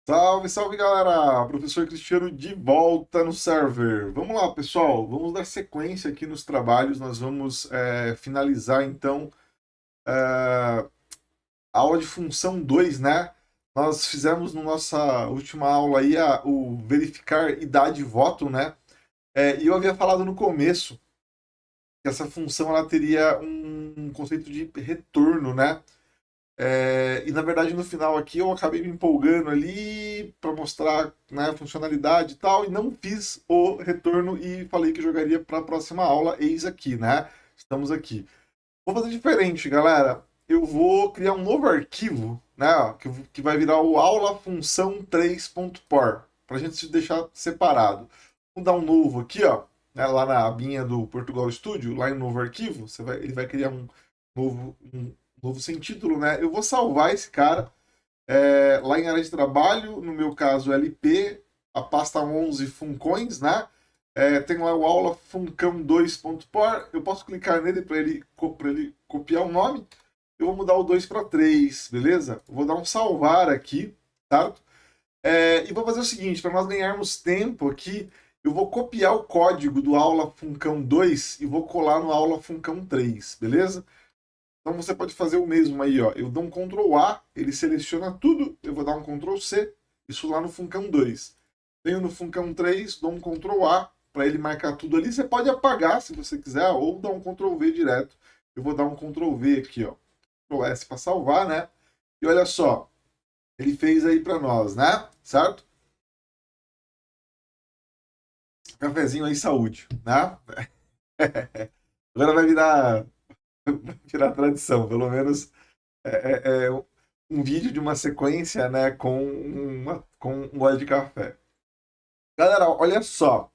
Salve, salve galera! Professor Cristiano de volta no server. Vamos lá, pessoal, vamos dar sequência aqui nos trabalhos. Nós vamos finalizar então a aula de função 2, né? Nós fizemos na nossa última aula aí o verificar idade e voto, né? E eu havia falado no começo que essa função ela teria um conceito de retorno, né? E na verdade no final aqui eu acabei me empolgando ali para mostrar, né, a funcionalidade e tal, e não fiz o retorno e falei que jogaria para a próxima aula. Eis aqui, né? Estamos aqui. Vou fazer diferente, galera. Eu vou criar um novo arquivo, né, ó, que vai virar o aula função 3.por, para a gente se deixar separado. Vou dar um novo aqui, ó, né, lá na abinha do Portugal Studio, lá em novo arquivo, ele vai criar um novo sem título, né? Eu vou salvar esse cara lá em área de trabalho, no meu caso LP, a pasta 11 Funcões, né? Tem lá o aula funcão 2.por, eu posso clicar nele para ele copiar o nome. Eu vou mudar o 2 para 3, beleza? Eu vou dar um salvar aqui, certo? E vou fazer o seguinte, para nós ganharmos tempo aqui, eu vou copiar o código do aula funcão 2 e vou colar no aula funcão 3, beleza? Então você pode fazer o mesmo aí, ó. Eu dou um Ctrl A, ele seleciona tudo, eu vou dar um Ctrl C, isso lá no Funcão 2. Venho no Funcão 3, dou um Ctrl A para ele marcar tudo ali. Você pode apagar se você quiser, ou dar um Ctrl V direto. Eu vou dar um Ctrl V aqui, ó. Ctrl S para salvar, né? E olha só, ele fez aí para nós, né? Certo? Cafezinho aí, saúde, né? Agora vai virar tradição, pelo menos um vídeo de uma sequência, né, com um gole de café. Galera, olha só.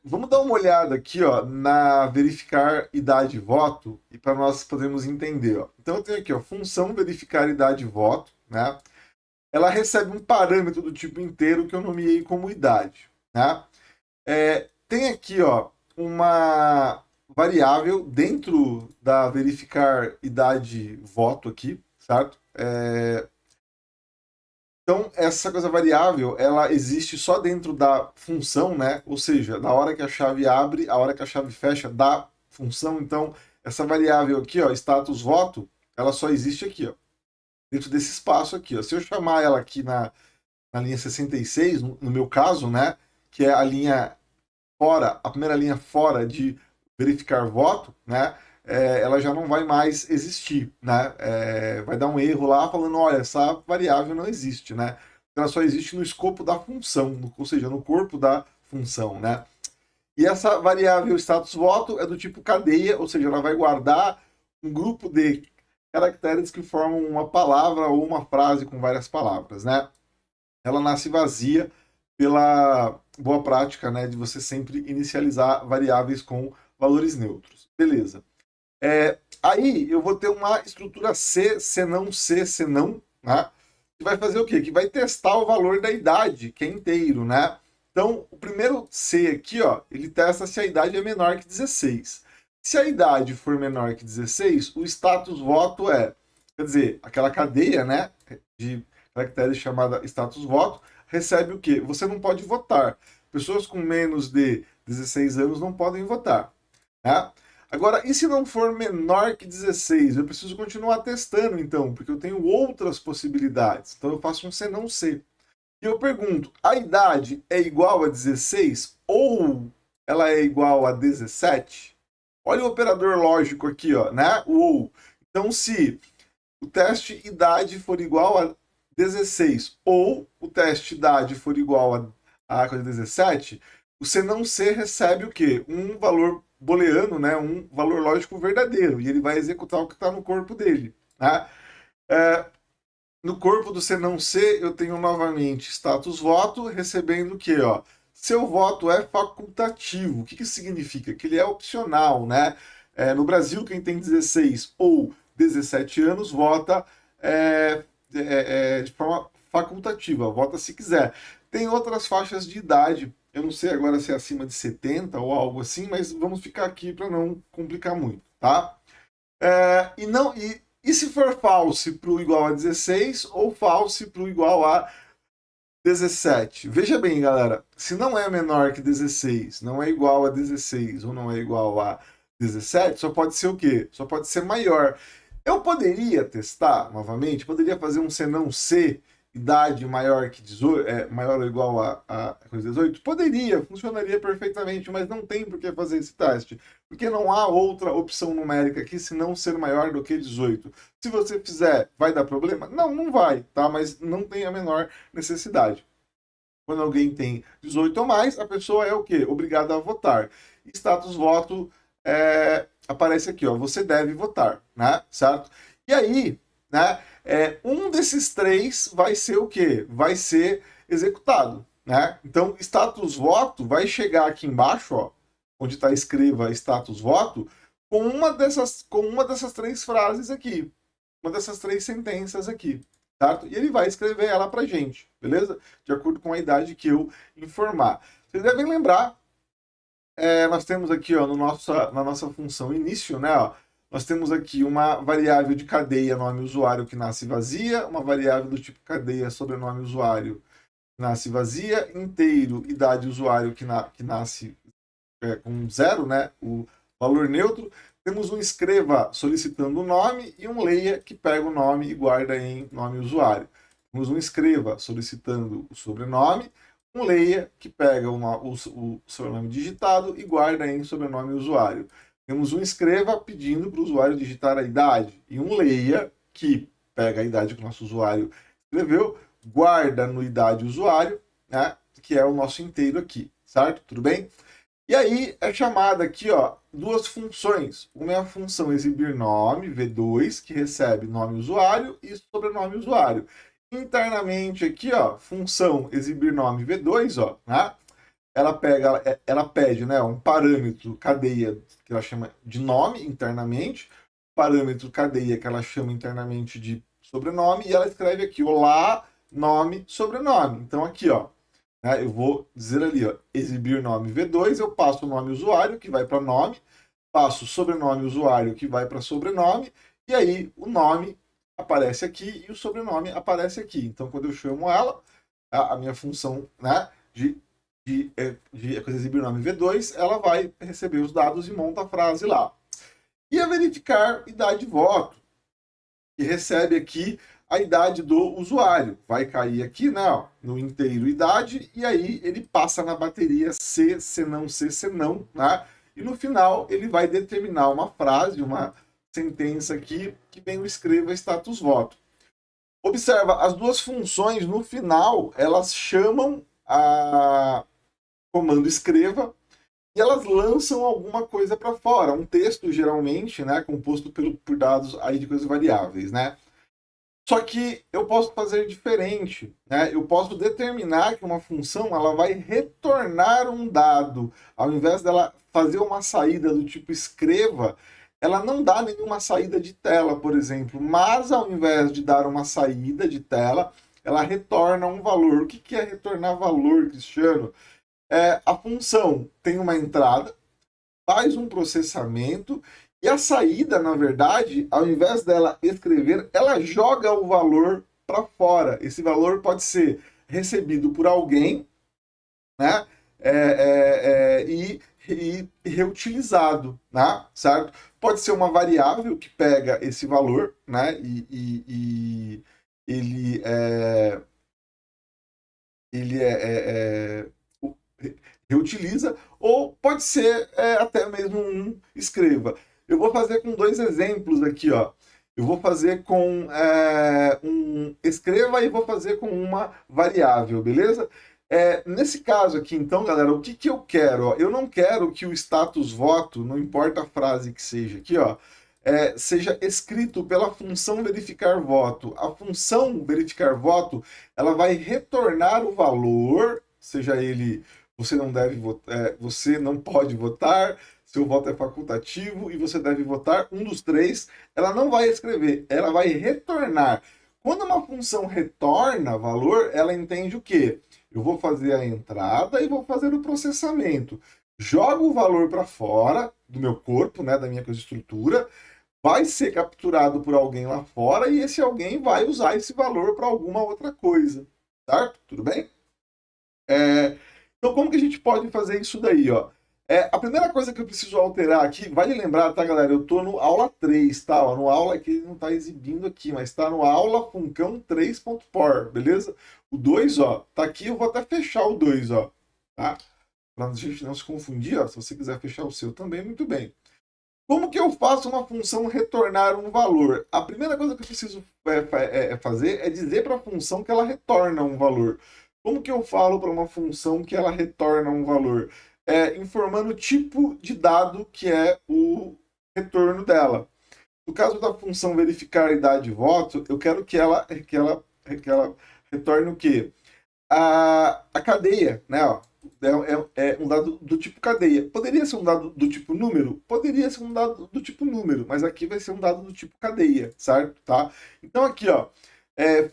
Vamos dar uma olhada aqui, ó, na verificar idade e voto, e para nós podermos entender, ó. Então eu tenho aqui, ó, função verificar idade e voto, né? Ela recebe um parâmetro do tipo inteiro que eu nomeei como idade, né? Tem aqui, ó, uma variável dentro da verificar idade voto aqui, certo? Então, essa coisa variável, ela existe só dentro da função, né? Ou seja, na hora que a chave abre, a hora que a chave fecha da função. Então, essa variável aqui, ó, status voto, ela só existe aqui, ó, dentro desse espaço aqui, ó. Se eu chamar ela aqui na linha 66, no meu caso, né, que é a linha fora, a primeira linha fora de verificar voto, né, ela já não vai mais existir, né? Vai dar um erro lá falando, olha, essa variável não existe, né? Ela só existe no escopo da função, ou seja, no corpo da função, né? E essa variável status voto é do tipo cadeia, ou seja, ela vai guardar um grupo de caracteres que formam uma palavra ou uma frase com várias palavras, né? Ela nasce vazia pela boa prática, né, de você sempre inicializar variáveis com valores neutros. Beleza. Aí eu vou ter uma estrutura C, senão C, senão, né? Que vai fazer o quê? Que vai testar o valor da idade, que é inteiro, né? Então, o primeiro C aqui, ó, ele testa se a idade é menor que 16. Se a idade for menor que 16, o status voto quer dizer, aquela cadeia, né, de caracteres chamada status voto, recebe o quê? Você não pode votar. Pessoas com menos de 16 anos não podem votar, né? Agora, e se não for menor que 16? Eu preciso continuar testando, então, porque eu tenho outras possibilidades. Então, eu faço um C não C. E eu pergunto, a idade é igual a 16 ou ela é igual a 17? Olha o operador lógico aqui, ó, né? O ou. Então, se o teste idade for igual a 16 ou o teste idade for igual a 17, o C não C recebe o quê? Um valor booleano, né? Um valor lógico verdadeiro, e ele vai executar o que está no corpo dele. Né? No corpo do C não C, eu tenho novamente status voto, recebendo o quê? Ó? Seu voto é facultativo. O que isso significa? Que ele é opcional, né? No Brasil, quem tem 16 ou 17 anos vota de forma facultativa, vota se quiser. Tem outras faixas de idade, eu não sei agora se é acima de 70 ou algo assim, mas vamos ficar aqui para não complicar muito, tá? E se for false para o igual a 16 ou false para o igual a 17? Veja bem, galera, se não é menor que 16, não é igual a 16 ou não é igual a 17, só pode ser o quê? Só pode ser maior. Eu poderia testar novamente, poderia fazer um senão C, idade maior que 18, maior ou igual a 18? Poderia, funcionaria perfeitamente, mas não tem por que fazer esse teste, porque não há outra opção numérica aqui senão ser maior do que 18. Se você fizer, vai dar problema? Não, não vai, tá? Mas não tem a menor necessidade. Quando alguém tem 18 ou mais, a pessoa é o quê? Obrigada a votar. Status voto aparece aqui, ó, você deve votar, né? Certo? E aí, né? Um desses três vai ser o quê? Vai ser executado, né? Então, status voto vai chegar aqui embaixo, ó, onde está escreva status voto, com uma dessas três frases aqui, uma dessas três sentenças aqui, certo? E ele vai escrever ela para gente, beleza? De acordo com a idade que eu informar. Vocês devem lembrar, nós temos aqui, ó, na nossa função início, né, ó, nós temos aqui uma variável de cadeia nome usuário que nasce vazia, uma variável do tipo cadeia sobrenome usuário que nasce vazia, inteiro idade usuário que nasce com 0, né, o valor neutro. Temos um escreva solicitando o nome e um leia que pega o nome e guarda em nome usuário. Temos um escreva solicitando o sobrenome, um leia que pega o sobrenome digitado e guarda em sobrenome usuário. Temos um escreva pedindo para o usuário digitar a idade e um leia que pega a idade que o nosso usuário escreveu, guarda no idade usuário, né, que é o nosso inteiro aqui, certo? Tudo bem? E aí é chamada aqui, ó, duas funções. Uma é a função exibir nome, V2, que recebe nome usuário e sobrenome usuário. Internamente aqui, ó, função exibir nome V2, ó, né? Ela pede, né, um parâmetro cadeia que ela chama de nome internamente, parâmetro cadeia que ela chama internamente de sobrenome, e ela escreve aqui olá, nome, sobrenome. Então aqui, ó, eu vou dizer ali, ó, exibir nome V2, eu passo o nome usuário, que vai para nome, passo o sobrenome usuário, que vai para sobrenome, e aí o nome aparece aqui e o sobrenome aparece aqui. Então, quando eu chamo ela, a minha função, né, de exibir nome V2, ela vai receber os dados e monta a frase lá. E a verificar idade de voto, que recebe aqui a idade do usuário. Vai cair aqui, né, ó, no inteiro idade, e aí ele passa na bateria C, senão C, senão, né? E no final ele vai determinar uma frase, uma sentença aqui, que vem o escreva status voto. Observa, as duas funções no final, elas chamam a comando escreva e elas lançam alguma coisa para fora, um texto geralmente, né, composto por dados aí de coisas variáveis, né? Só que eu posso fazer diferente, né? Eu posso determinar que uma função ela vai retornar um dado, ao invés dela fazer uma saída do tipo escreva, ela não dá nenhuma saída de tela, por exemplo, mas ao invés de dar uma saída de tela, ela retorna um valor. O que é retornar valor, Cristiano? A função tem uma entrada, faz um processamento e a saída, na verdade, ao invés dela escrever, ela joga o valor para fora. Esse valor pode ser recebido por alguém, né? E reutilizado, né? Certo? Pode ser uma variável que pega esse valor, né? E ele reutiliza, ou pode ser até mesmo um escreva. Eu vou fazer com dois exemplos aqui, ó. Eu vou fazer com um escreva e vou fazer com uma variável, beleza? Nesse caso aqui, então, galera, o que eu quero? Ó? Eu não quero que o status voto, não importa a frase que seja aqui, ó, seja escrito pela função verificar voto. A função verificar voto, ela vai retornar o valor, seja ele você não deve votar, você não pode votar, seu voto é facultativo e você deve votar um dos três. Ela não vai escrever, ela vai retornar. Quando uma função retorna valor, ela entende o quê? Eu vou fazer a entrada e vou fazer o processamento. Jogo o valor para fora do meu corpo, né, da minha estrutura, vai ser capturado por alguém lá fora e esse alguém vai usar esse valor para alguma outra coisa, certo? Tudo bem? Então, como que a gente pode fazer isso daí, ó? A primeira coisa que eu preciso alterar aqui, vale lembrar, tá, galera? Eu tô no aula 3, tá? Ó, no aula que ele não tá exibindo aqui, mas tá no aula Funcão 3.por, beleza? O 2, ó, tá aqui, eu vou até fechar o 2, ó, tá? Pra gente não se confundir, ó, se você quiser fechar o seu também, muito bem. Como que eu faço uma função retornar um valor? A primeira coisa que eu preciso fazer é dizer para a função que ela retorna um valor. Como que eu falo para uma função que ela retorna um valor? Informando o tipo de dado que é o retorno dela. No caso da função verificar idade de voto, eu quero que ela retorne o quê? A cadeia, né? Ó, é um dado do tipo cadeia. Poderia ser um dado do tipo número? Poderia ser um dado do tipo número, mas aqui vai ser um dado do tipo cadeia, certo? Tá? Então aqui, ó,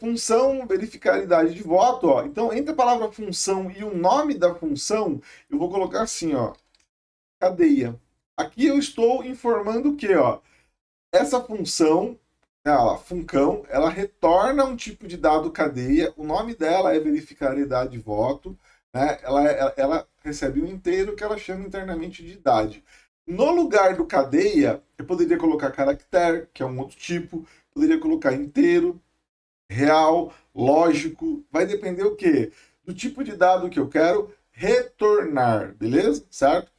função verificabilidade de voto, ó. Então entre a palavra função e o nome da função, eu vou colocar assim, ó, cadeia. Aqui eu estou informando o quê, ó? Essa função, ela, funcão, ela retorna um tipo de dado cadeia, o nome dela é verificabilidade de voto, né? Ela recebe um inteiro que ela chama internamente de idade. No lugar do cadeia, eu poderia colocar caractere, que é um outro tipo, poderia colocar inteiro, real, lógico, vai depender o quê? Do tipo de dado que eu quero retornar, beleza? Certo?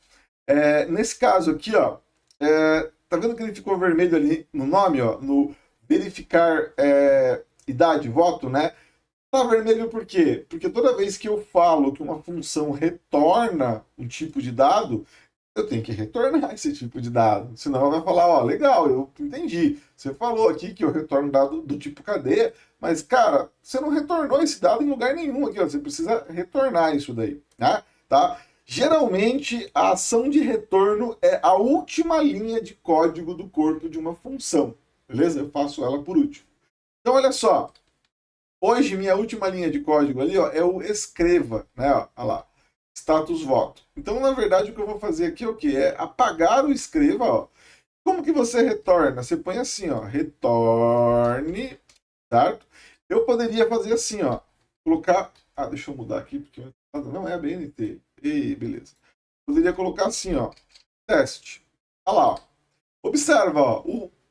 Nesse caso aqui, ó, tá vendo que ele ficou vermelho ali no nome, ó, no verificar idade, voto, né? Tá vermelho por quê? Porque toda vez que eu falo que uma função retorna um tipo de dado, eu tenho que retornar esse tipo de dado. Senão ela vai falar, ó, legal, eu entendi. Você falou aqui que eu retorno dado do tipo cadeia, mas, cara, você não retornou esse dado em lugar nenhum aqui, ó. Você precisa retornar isso daí, né? Tá? Geralmente, a ação de retorno é a última linha de código do corpo de uma função, beleza? Eu faço ela por último. Então, olha só. Hoje, minha última linha de código ali, ó, é o escreva, né? Ó, olha lá, status voto. Então, na verdade, o que eu vou fazer aqui é o quê? É apagar o escreva, ó. Como que você retorna? Você põe assim, ó, retorne, certo? Eu poderia fazer assim, ó, colocar... Ah, deixa eu mudar aqui, porque não é a BNT. E beleza. Poderia colocar assim, ó, teste. Olha lá, ó. Observa, ó,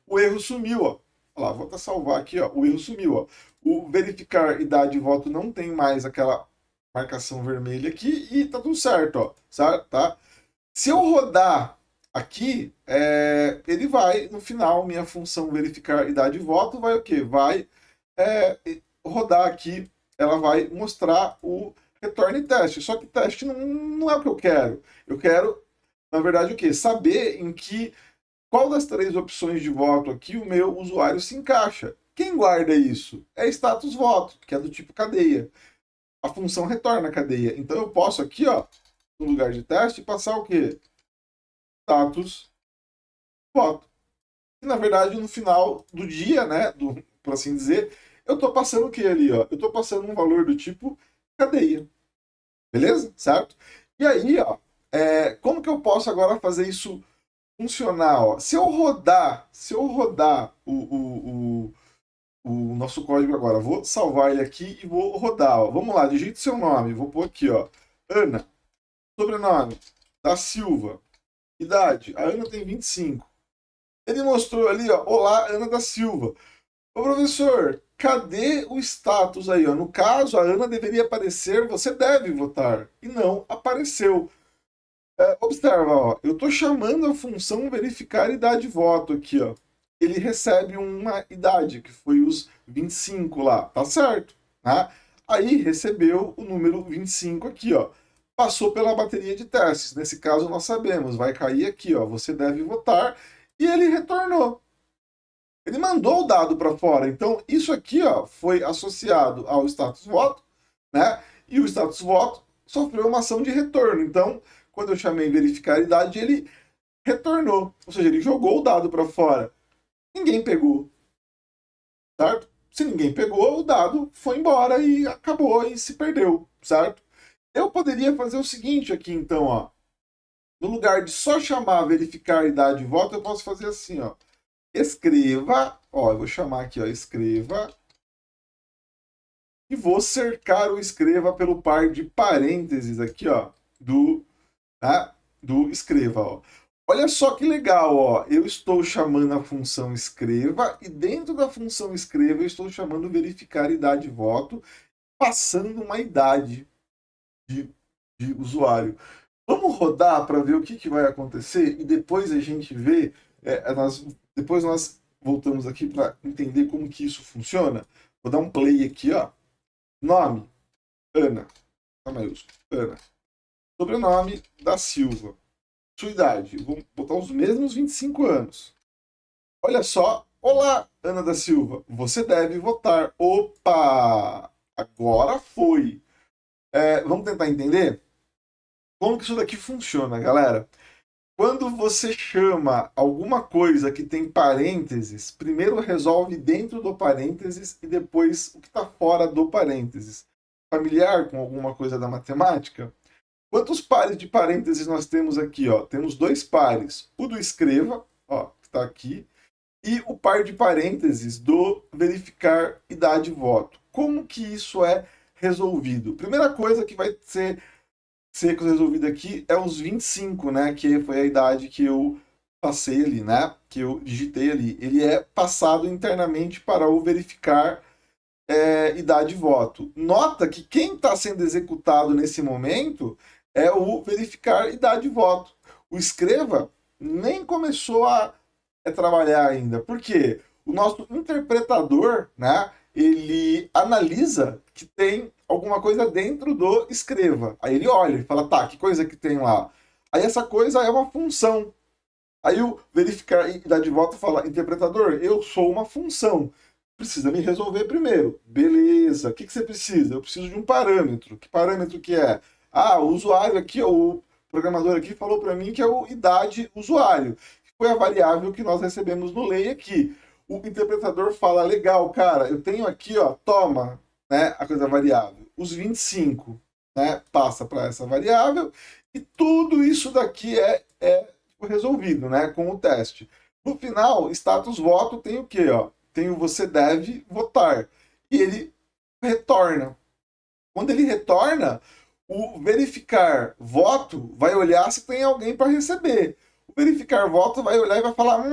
o erro sumiu, ó. Olha lá, vou até salvar aqui, ó, o erro sumiu, ó. O verificar idade de voto não tem mais aquela marcação vermelha aqui e tá tudo certo, ó, certo? Tá? Se eu rodar aqui, ele vai, no final, minha função verificar idade de voto vai o quê? Vai rodar aqui, ela vai mostrar o retorne teste. Só que teste não é o que eu quero. Eu quero, na verdade, o quê? Saber em qual das três opções de voto aqui o meu usuário se encaixa. Quem guarda isso? É status voto, que é do tipo cadeia. A função retorna a cadeia. Então eu posso aqui, ó, no lugar de teste, passar o quê? Status voto. E na verdade, no final do dia, né, por assim dizer, eu estou passando o que ali, ó? Eu estou passando um valor do tipo cadeia. Beleza? Certo? E aí, ó, como que eu posso agora fazer isso funcionar? Ó? Se eu rodar o nosso código agora, vou salvar ele aqui e vou rodar. Ó. Vamos lá, digite seu nome. Vou pôr aqui, ó, Ana, sobrenome, da Silva, idade. A Ana tem 25. Ele mostrou ali, ó, olá, Ana da Silva. Ô, professor, cadê o status aí? Ó? No caso, a Ana deveria aparecer, você deve votar. E não apareceu. Observa, ó, eu estou chamando a função verificar idade de voto aqui, ó. Ele recebe uma idade, que foi os 25 lá, tá certo? Tá? Aí recebeu o número 25 aqui, ó. Passou pela bateria de testes. Nesse caso, nós sabemos, vai cair aqui, ó. Você deve votar. E ele retornou. Ele mandou o dado para fora. Então, isso aqui, ó, foi associado ao status voto, né? E o status voto sofreu uma ação de retorno. Então, quando eu chamei verificar a idade, ele retornou. Ou seja, ele jogou o dado para fora. Ninguém pegou, certo? Se ninguém pegou, o dado foi embora e acabou e se perdeu, certo? Eu poderia fazer o seguinte aqui, então, ó. No lugar de só chamar verificar a idade de voto, eu posso fazer assim, ó. escreva, ó, eu vou chamar aqui, ó, escreva, e vou cercar o escreva pelo par de parênteses aqui, ó, tá? Do escreva, ó. Olha só que legal, ó. Eu estou chamando a função escreva e dentro da função escreva eu estou chamando verificar idade de voto, passando uma idade de, de usuário. Vamos rodar para ver o que vai acontecer e depois a gente vê, depois nós voltamos aqui para entender como que isso funciona. Vou dar um play aqui, ó. Nome, Ana, tá maiúsculo, Ana. Sobrenome, da Silva. Sua idade, vou botar os mesmos 25 anos. Olha só, olá, Ana da Silva, você deve votar. Opa, agora foi. Vamos tentar entender como que isso daqui funciona, galera. Quando você chama alguma coisa que tem parênteses, primeiro resolve dentro do parênteses e depois o que está fora do parênteses. Familiar com alguma coisa da matemática? Quantos pares de parênteses nós temos aqui? Ó? Temos 2 pares. O do escreva, ó, que está aqui, e o par de parênteses do verificar idade e voto. Como que isso é resolvido? Primeira coisa que vai ser resolvida aqui é os 25, né? Que foi a idade que eu passei ali, né? Que eu digitei ali. Ele é passado internamente para o verificar idade e voto. Nota que quem está sendo executado nesse momento é o verificar idade e voto. O escreva nem começou a trabalhar ainda. Por quê? O nosso interpretador, né? Ele analisa que tem alguma coisa dentro do escreva. Aí ele olha e fala, tá, que coisa que tem lá? Aí essa coisa é uma função. Aí o verificar idade de voto fala, interpretador, eu sou uma função. Precisa me resolver primeiro. Beleza. O que você precisa? Eu preciso de um parâmetro. Que parâmetro que é? Ah, o usuário aqui, o programador aqui falou para mim que é o idade usuário. Foi a variável que nós recebemos no lei aqui. O interpretador fala, legal, cara, eu tenho aqui, ó, toma, né, a coisa variável. Os 25, né, passa para essa variável e tudo isso daqui é resolvido, né, com o teste. No final, status voto tem o quê, ó? Tem o você deve votar. E ele retorna. Quando ele retorna, o verificar voto vai olhar se tem alguém para receber. O verificar voto vai olhar e vai falar: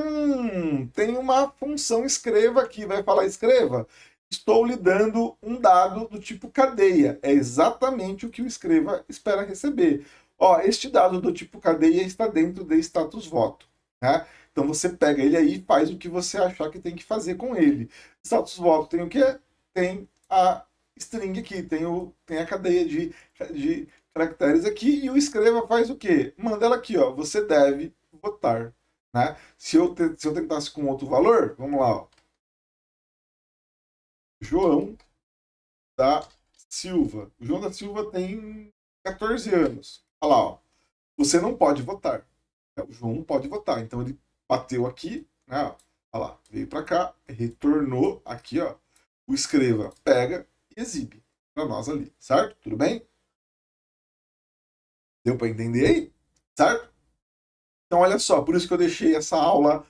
tem uma função escreva aqui. Vai falar: escreva. Estou lhe dando um dado do tipo cadeia. É exatamente o que o escreva espera receber. Ó, este dado do tipo cadeia está dentro de status voto. Né? Então você pega ele aí e faz o que você achar que tem que fazer com ele. Status voto tem o quê? Tem a string aqui, tem a cadeia de caracteres aqui, e o escreva faz o quê? Manda ela aqui, ó, você deve votar. Né? Se eu tentasse com outro valor, vamos lá, ó. João da Silva. O João da Silva tem 14 anos. Olha lá, ó. Você não pode votar. O João não pode votar. Então ele bateu aqui, né? Olha lá, veio para cá, retornou aqui, ó. O escreva pega e exibe para nós ali, certo? Tudo bem? Deu para entender aí? Certo? Então olha só, por isso que eu deixei essa aula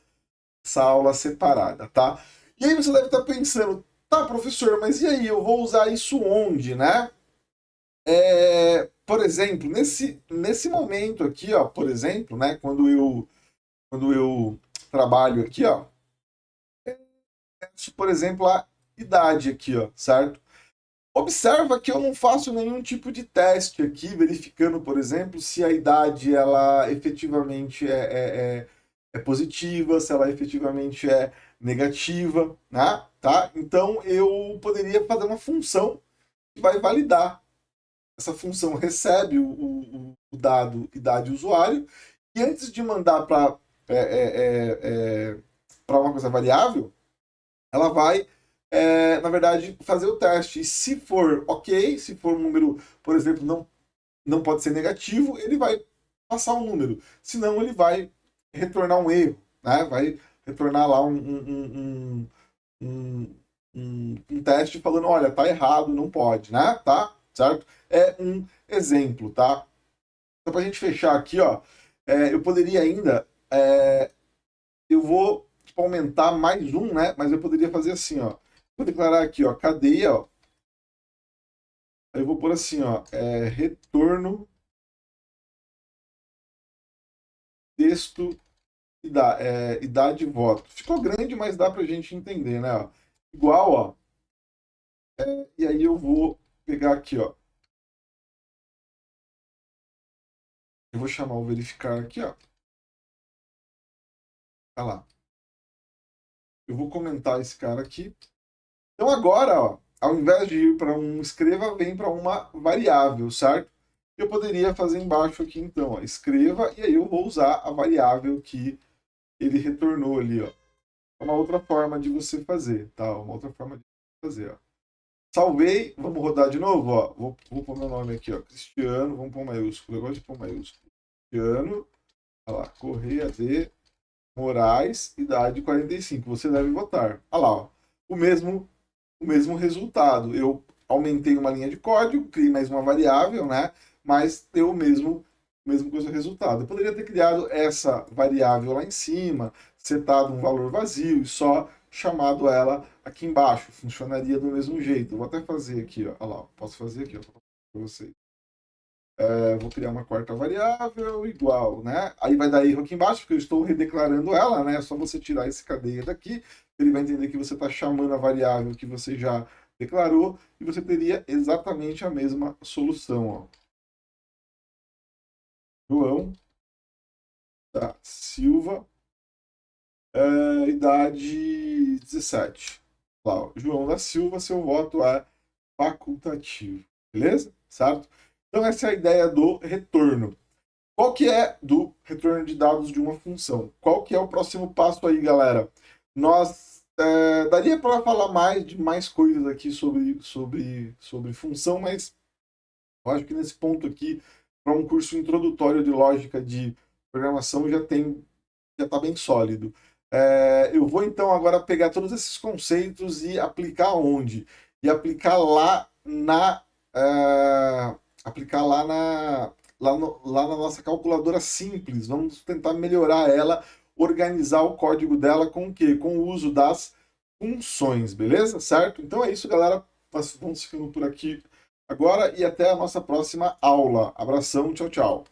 separada, tá? E aí você deve estar pensando, tá, professor, mas e aí, eu vou usar isso onde, né? Por exemplo, nesse momento aqui, ó, por exemplo, né, quando eu trabalho aqui, ó, por exemplo, a idade aqui, ó, certo? Observa que eu não faço nenhum tipo de teste aqui, verificando, por exemplo, se a idade ela efetivamente é positiva, se ela efetivamente é negativa, né? Tá? Então eu poderia fazer uma função que vai validar. Essa função recebe o dado idade usuário e antes de mandar para uma coisa variável, ela vai, na verdade, fazer o teste. E se for ok, se for um número, por exemplo, não pode ser negativo, ele vai passar um número. Senão, ele vai retornar um erro, né? Vai retornar lá um teste falando, olha, tá errado, não pode, né? Tá? Certo? É um exemplo, tá? Então, para a gente fechar aqui, ó, eu poderia ainda, eu vou para aumentar mais um, né? Mas eu poderia fazer assim, ó. Vou declarar aqui, ó, cadeia, ó. Aí eu vou pôr assim, ó, retorno texto idade e voto. Ficou grande, mas dá pra gente entender, né? Ó. Igual, ó. E aí eu vou pegar aqui, ó. Eu vou chamar o verificar aqui, ó. Olha lá. Eu vou comentar esse cara aqui. Então agora, ó, ao invés de ir para um escreva, vem para uma variável, certo? Eu poderia fazer embaixo aqui, então, ó, escreva, e aí eu vou usar a variável que ele retornou ali, ó. É uma outra forma de você fazer, tá? Uma outra forma de fazer, ó. Salvei, vamos rodar de novo, ó. Vou pôr meu nome aqui, ó. Cristiano, vamos pôr maiúsculo. Eu gosto de pôr maiúsculo. Cristiano, olha lá, Correia de Moraes, idade 45. Você deve votar. Olha lá, ó. O mesmo resultado. Eu aumentei uma linha de código, criei mais uma variável, né? Mas deu o mesmo coisa resultado. Eu poderia ter criado essa variável lá em cima, setado um valor vazio e só chamado ela aqui embaixo. Funcionaria do mesmo jeito. Eu vou até fazer aqui, ó. Olha lá, posso fazer aqui, ó, para vocês. Vou criar uma quarta variável igual, né? Aí vai dar erro aqui embaixo, porque eu estou redeclarando ela, né? É só você tirar esse cadeia daqui, ele vai entender que você está chamando a variável que você já declarou, e você teria exatamente a mesma solução, ó. João da Silva, idade 17. Lá, ó, João da Silva, seu voto é facultativo, beleza? Certo? Então essa é a ideia do retorno. Qual que é do retorno de dados de uma função? Qual que é o próximo passo aí, galera? Nós daria para falar mais coisas aqui sobre função, mas eu acho que nesse ponto aqui, para um curso introdutório de lógica de programação, já está bem sólido. Eu vou então agora pegar todos esses conceitos e aplicar onde? E aplicar lá na aplicar lá na nossa calculadora simples. Vamos tentar melhorar ela, organizar o código dela com o quê? Com o uso das funções, beleza? Certo? Então é isso, galera. Nós vamos ficando por aqui agora e até a nossa próxima aula. Abração, tchau, tchau.